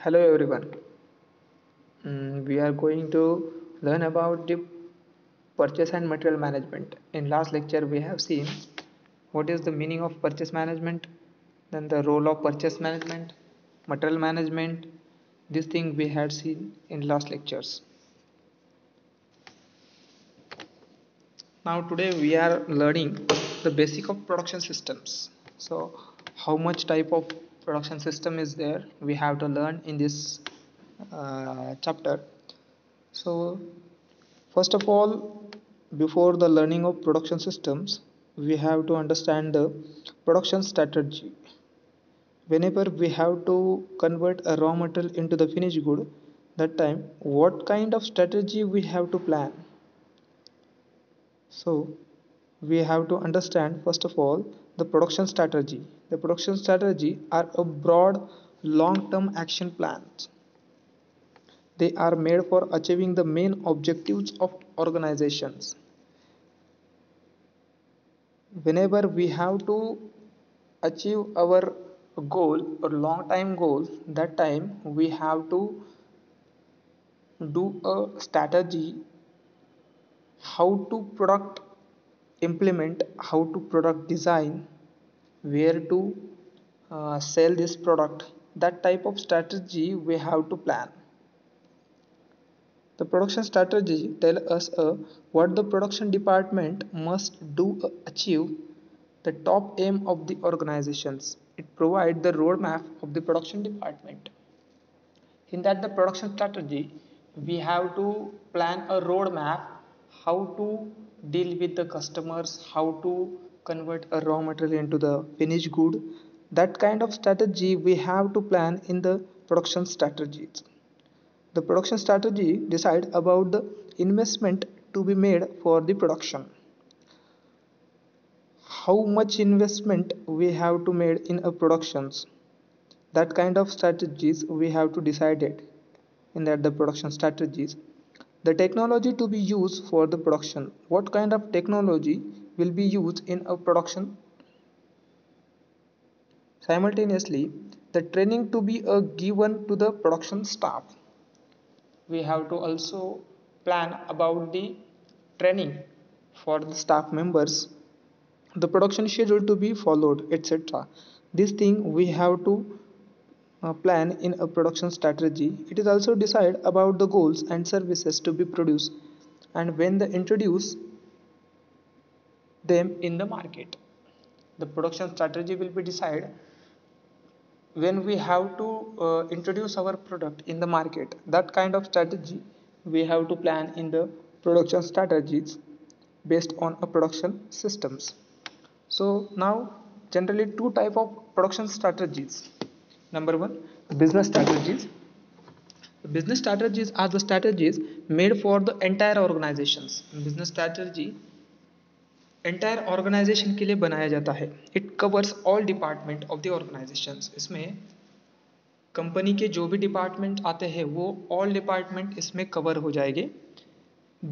Hello everyone. We are going to learn about the purchase and material management. In last lecture we have seen what is the meaning of purchase management, then the role of purchase management, material management. This thing we had seen in last lectures. Now today we are learning the basic of production systems. So how much type of production system is there we have to learn in this chapter. So first of all, before the learning of production systems, we have to understand the production strategy. Whenever we have to convert a raw material into the finished good, that time what kind of strategy we have to plan. So we have to understand first of all the production strategy. The production strategy are a broad long-term action plans. They are made for achieving the main objectives of organizations. Whenever we have to achieve our goal or long time goal, that time we have to do a strategy how to product implement, how to product design, where to sell this product. That type of strategy we have to plan. The production strategy tell us what the production department must do achieve the top aim of the organizations. It provides the roadmap of the production department. In that the production strategy, we have to plan a roadmap how to deal with the customers, how to convert a raw material into the finished good. That kind of strategy we have to plan in the production strategies. The production strategy decide about the investment to be made for the production. How much investment we have to made in a productions. That kind of strategies we have to decide it in that the production strategies. The technology to be used for the production. What kind of technology will be used in a production? Simultaneously, the training to be given to the production staff. We have to also plan about the training for the staff members, the production schedule to be followed, etc. This thing we have to plan in a production strategy. It is also decide about the goals and services to be produced and when they introduce them in the market. The production strategy will be decided when we have to introduce our product in the market. That kind of strategy we have to plan in the production strategies based on a production systems. So now generally two type of production strategies. Number one, business strategies. Business strategies are the strategies made for the entire organizations. Business strategy entire organization के लिए बनाया जाता है. It covers all department of the organizations. इसमें company के जो भी department आते हैं वो ऑल डिपार्टमेंट इसमें कवर हो जाएंगे.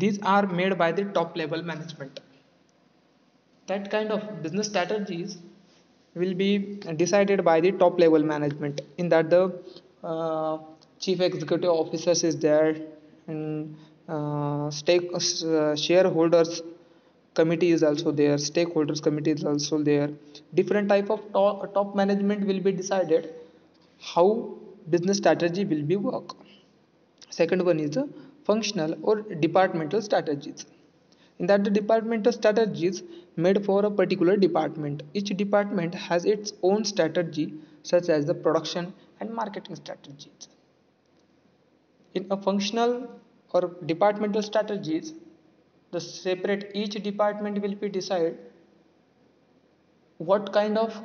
These are made by the top level management. That kind of business strategies will be decided by the top level management. In that the chief executive officers is there and shareholders committee is also there, stakeholders committee is also there. Different type of top management will be decided how business strategy will be work. Second one is the functional or departmental strategies. In that the departmental strategies made for a particular department. Each department has its own strategy such as the production and marketing strategies. In a functional or departmental strategies, the separate each department will be decide what kind of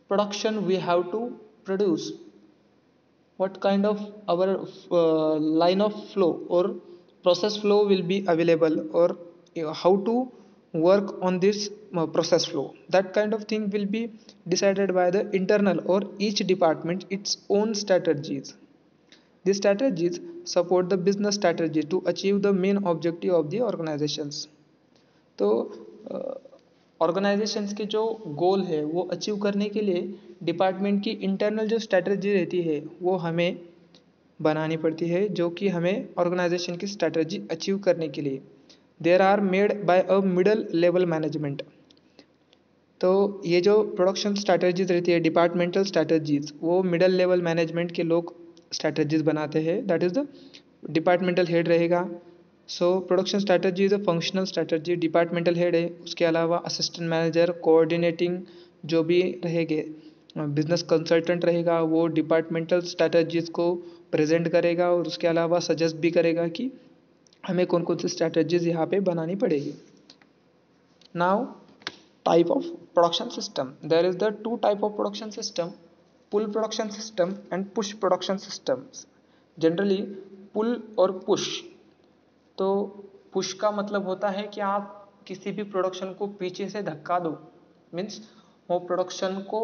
production we have to produce, what kind of our line of flow or process flow will be available, or how to work on this process flow. That kind of thing will be decided by the internal or each department its own strategies. These strategies support the business strategy to achieve the main objective of the organizations. तो organisations के जो गोल है वो achieve करने के लिए department की internal जो स्ट्रेटजी रहती है वो हमें बनानी पड़ती है जो कि हमें ऑर्गेनाइजेशन की स्ट्रैटेजी अचीव करने के लिए। There are made by a middle level management. तो ये जो प्रोडक्शन स्ट्रैटेजीज रहती है, डिपार्टमेंटल स्ट्रैटेजीज, वो मिडल लेवल मैनेजमेंट के लोग स्ट्रैटेजीज बनाते हैं, that is the departmental head रहेगा। So production strategy is a functional strategy, departmental head है। उसके अलावा असिस्टेंट मैनेजर कोऑर्डिनेटिंग जो भी रहेंगे, बिजनेस कंसल्टेंट रहेगा, वो डिपार्टमेंटल स्ट्रैटेजीज को प्रेजेंट करेगा और उसके अलावा सजेस्ट भी करेगा कि हमें कौन कौन सी स्ट्रैटेजीज यहाँ पे बनानी पड़ेगी। Now type of production system, there is the two type of production system, pull production system and push production systems. Generally pull और push, तो push का मतलब होता है कि आप किसी भी प्रोडक्शन को पीछे से धक्का दो, मीन्स वो प्रोडक्शन को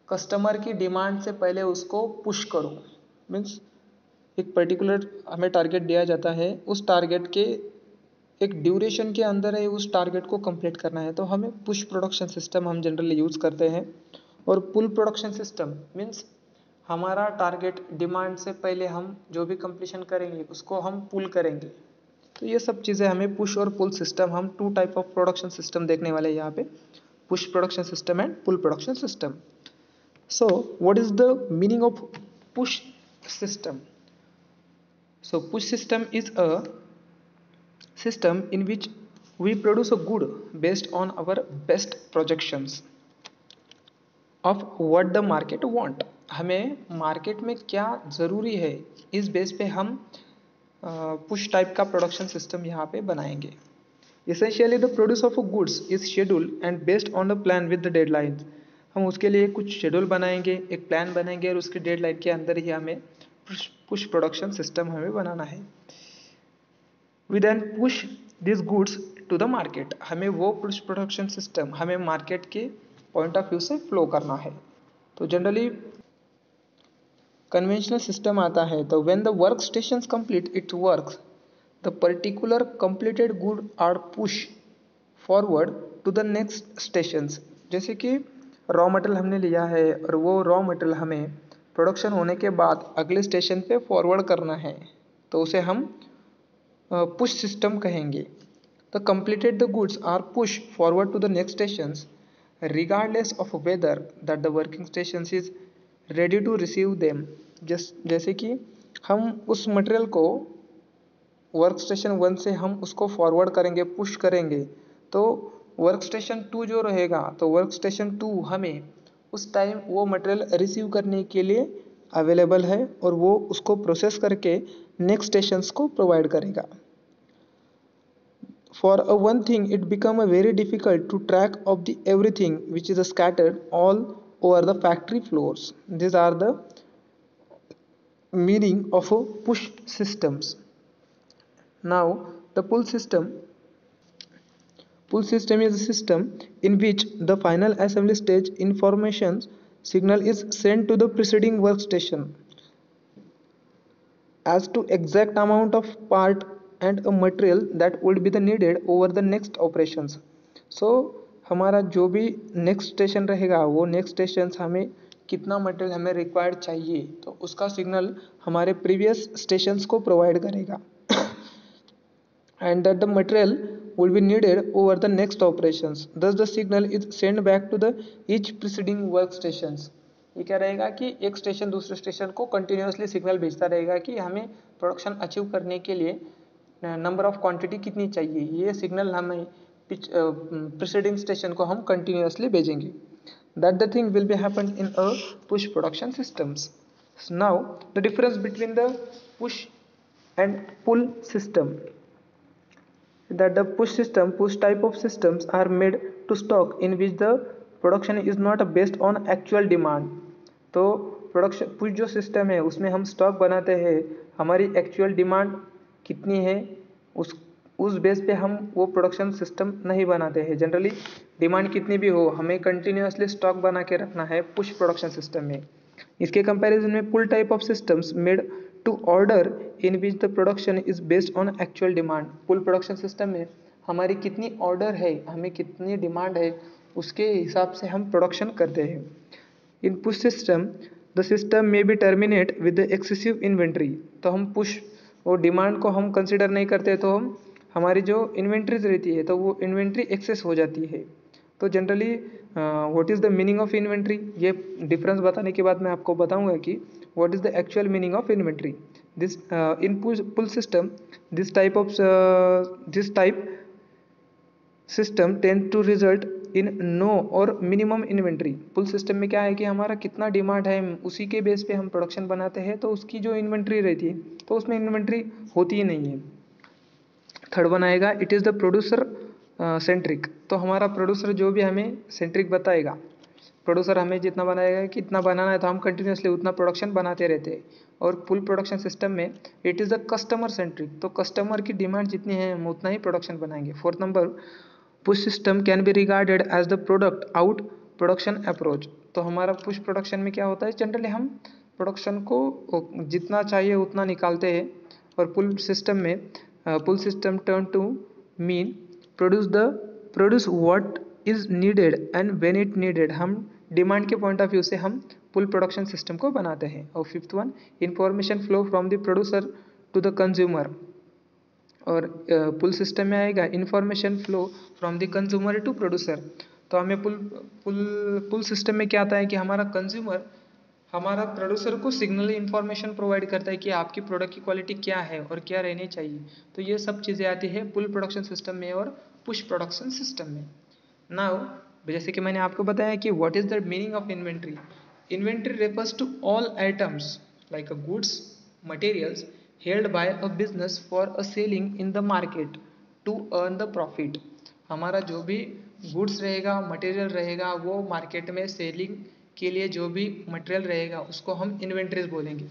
कस्टमर की डिमांड से पहले उसको पुश करो। मीन्स एक पर्टिकुलर हमें टारगेट दिया जाता है, उस टारगेट के एक ड्यूरेशन के अंदर है उस टारगेट को कंप्लीट करना है, तो हमें पुश प्रोडक्शन सिस्टम हम जनरली यूज़ करते हैं। और पुल प्रोडक्शन सिस्टम मीन्स हमारा टारगेट डिमांड से पहले हम जो भी कंप्लीशन करेंगे उसको हम पुल करेंगे। तो ये सब चीज़ें हमें पुश और पुल सिस्टम, हम two type of production system देखने वाले हैं यहाँ पे, push production system and pull production system. So what is the meaning of push system? So push system is a system in which we produce a good based on our best projections of what the market want। हमें market में क्या ज़रूरी है, इस base पे हम push type का production system यहाँ पे बनाएंगे। Essentially the produce of goods is scheduled and based on the plan with the deadlines। हम उसके लिए कुछ शेड्यूल बनाएंगे, एक प्लान बनाएंगे और उसके डेडलाइन के अंदर ही हमें पुश प्रोडक्शन सिस्टम हमें बनाना है। We then push these goods to the market। हमें वो पुश प्रोडक्शन सिस्टम हमें मार्केट के पॉइंट ऑफ व्यू से फ्लो करना है। तो जनरली कन्वेंशनल सिस्टम आता है, तो when the work station complete its work, the particular completed good are push forward to the next stations. जैसे कि रॉ मटेरियल हमने लिया है और वो रॉ मटेरियल हमें प्रोडक्शन होने के बाद अगले स्टेशन पे फॉरवर्ड करना है, तो उसे हम पुश सिस्टम कहेंगे। The completed the goods are push forward to the next stations regardless of whether that the working stations is ready to receive them. जैसे कि हम उस मटेरियल को वर्क स्टेशन 1 से हम उसको फॉरवर्ड करेंगे, पुश करेंगे, तो वर्क स्टेशन 2 जो रहेगा, तो वर्क स्टेशन 2 हमें उस टाइम वो मटेरियल रिसीव करने के लिए अवेलेबल है और वो उसको प्रोसेस करके नेक्स्ट स्टेशंस को प्रोवाइड करेगा। For a one thing it become a very difficult to track of the everything which is scattered all over the factory floors। These are the meaning of a push systems। Now the pull system is a system in which the final assembly stage information signal is sent to the preceding workstation as to exact amount of part and a material that would be the needed over the next operations। So हमारा जो भी next station रहेगा, वो next station हमें कितना material हमें required चाहिए, तो उसका सिग्नल हमारे प्रीवियस स्टेशंस को प्रोवाइड करेगा and that the material will be needed over the next operations, thus the signal is sent back to the each preceding workstations। ये क्या रहेगा कि एक स्टेशन दूसरे स्टेशन को कंटिन्यूसली सिग्नल भेजता रहेगा कि हमें प्रोडक्शन अचीव करने के लिए नंबर ऑफ क्वांटिटी कितनी चाहिए, ये सिग्नल हमें प्रीसीडिंग स्टेशन को हम कंटिन्यूसली भेजेंगे। That the thing will be happen in a push production systems. Now the difference between the push and pull system, that the push type of systems are made to stock in which the production is not based on actual demand। तो production push जो system है उसमें हम stock बनाते हैं, हमारी actual demand कितनी है उस बेस पे हम वो प्रोडक्शन सिस्टम नहीं बनाते हैं। जनरली डिमांड कितनी भी हो, हमें कंटिन्यूसली स्टॉक बना के रखना है पुश प्रोडक्शन सिस्टम में। इसके कंपैरिजन में pull type of systems made to order in which the production is based on actual demand. Pull production system में हमारी कितनी ऑर्डर है, हमें कितनी डिमांड है, उसके हिसाब से हम प्रोडक्शन करते हैं। In push system the system may be terminate with the excessive inventory. तो हम पुश और डिमांड को हम कंसिडर नहीं करते तो हम हमारी जो इन्वेंट्रीज रहती है तो वो इन्वेंट्री एक्सेस हो जाती है। तो generally what is the meaning of inventory, ये डिफरेंस बताने के बाद मैं आपको बताऊंगा कि what is the actual meaning of inventory. This in pull system this type system tend to result in no or minimum inventory. Pull system में क्या है कि हमारा कितना डिमांड है उसी के बेस पे हम प्रोडक्शन बनाते हैं, तो उसकी जो इन्वेंट्री रहती है तो उसमें इन्वेंट्री होती ही नहीं है। थर्ड वन आएगा it is the producer centric. तो हमारा प्रोड्यूसर जो भी हमें सेंट्रिक बताएगा, प्रोड्यूसर हमें जितना बनाएगा कि इतना बनाना है तो हम कंटिन्यूसली उतना प्रोडक्शन बनाते रहते हैं। और फुल प्रोडक्शन सिस्टम में it is the customer centric. तो कस्टमर की डिमांड जितनी है हम उतना ही प्रोडक्शन बनाएंगे। Fourth number push system can be regarded as the product out production approach. तो हमारा पुश प्रोडक्शन में क्या होता है, जनरली हम प्रोडक्शन को जितना चाहिए उतना निकालते हैं। और pull system turn to mean produce what is needed and when it needed. हम डिमांड के पॉइंट ऑफ व्यू से हम पुल प्रोडक्शन सिस्टम को बनाते हैं। और fifth one information flow from the producer to the consumer. और पुल सिस्टम में आएगा information flow from the consumer to producer. तो हमें पुल सिस्टम में क्या आता है कि हमारा कंज्यूमर हमारा प्रोड्यूसर को सिग्नल इंफॉर्मेशन प्रोवाइड करता है कि आपकी प्रोडक्ट की क्वालिटी क्या है और क्या रहनी चाहिए। तो ये सब चीज़ें आती है पुल प्रोडक्शन सिस्टम में और पुश प्रोडक्शन सिस्टम में। नाउ जैसे कि मैंने आपको बताया कि what is the meaning of inventory. Inventory refers to all items like a goods materials held by a business for a selling in the market to earn the profit। हमारा जो भी गुड्स रहेगा मटेरियल रहेगा वो market में selling के लिए जो भी मटेरियल रहेगा उसको हम इन्वेंट्रीज बोलेंगे।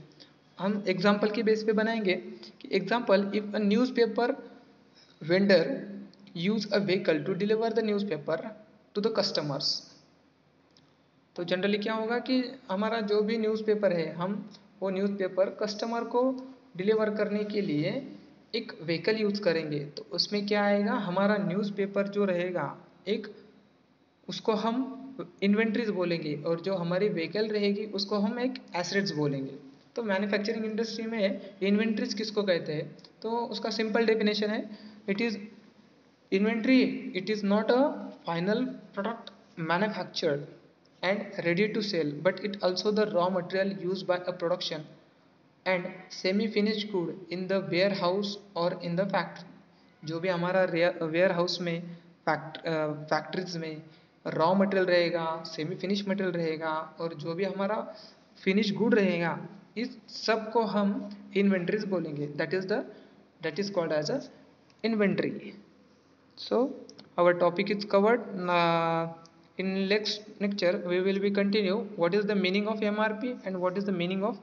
हम एग्जांपल के बेस पे बनाएंगे कि example if a newspaper vendor use a vehicle to deliver the newspaper to the customers. तो जनरली क्या होगा कि हमारा जो भी न्यूज़पेपर है हम वो न्यूज़पेपर कस्टमर को डिलीवर करने के लिए एक व्हीकल यूज़ करेंगे। तो उसमें क्या आएगा, हमारा न्यूज़पेपर जो रहेगा एक उसको हम इन्वेंट्रीज बोलेंगे और जो हमारी व्हीकल रहेगी उसको हम एक एसेट्स बोलेंगे। तो मैन्युफैक्चरिंग इंडस्ट्री में इन्वेंट्रीज किसको कहते हैं, तो उसका सिंपल डेफिनेशन है it is inventory it is not a final product manufactured and ready to sell, but it also the raw material used by a production and semi finished good in the warehouse or in the factory। जो भी हमारा ware house में factories में raw material रहेगा, semi finish material रहेगा और जो भी हमारा फिनिश गुड रहेगा, इस सब को हम इन्वेंट्रीज बोलेंगे। That is called as a inventory. So our topic is covered. In next lecture we will be continue what is the meaning of MRP and what is the meaning of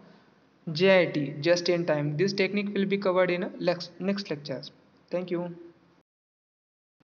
JIT, just in time. This technique will be covered in next lectures. Thank you.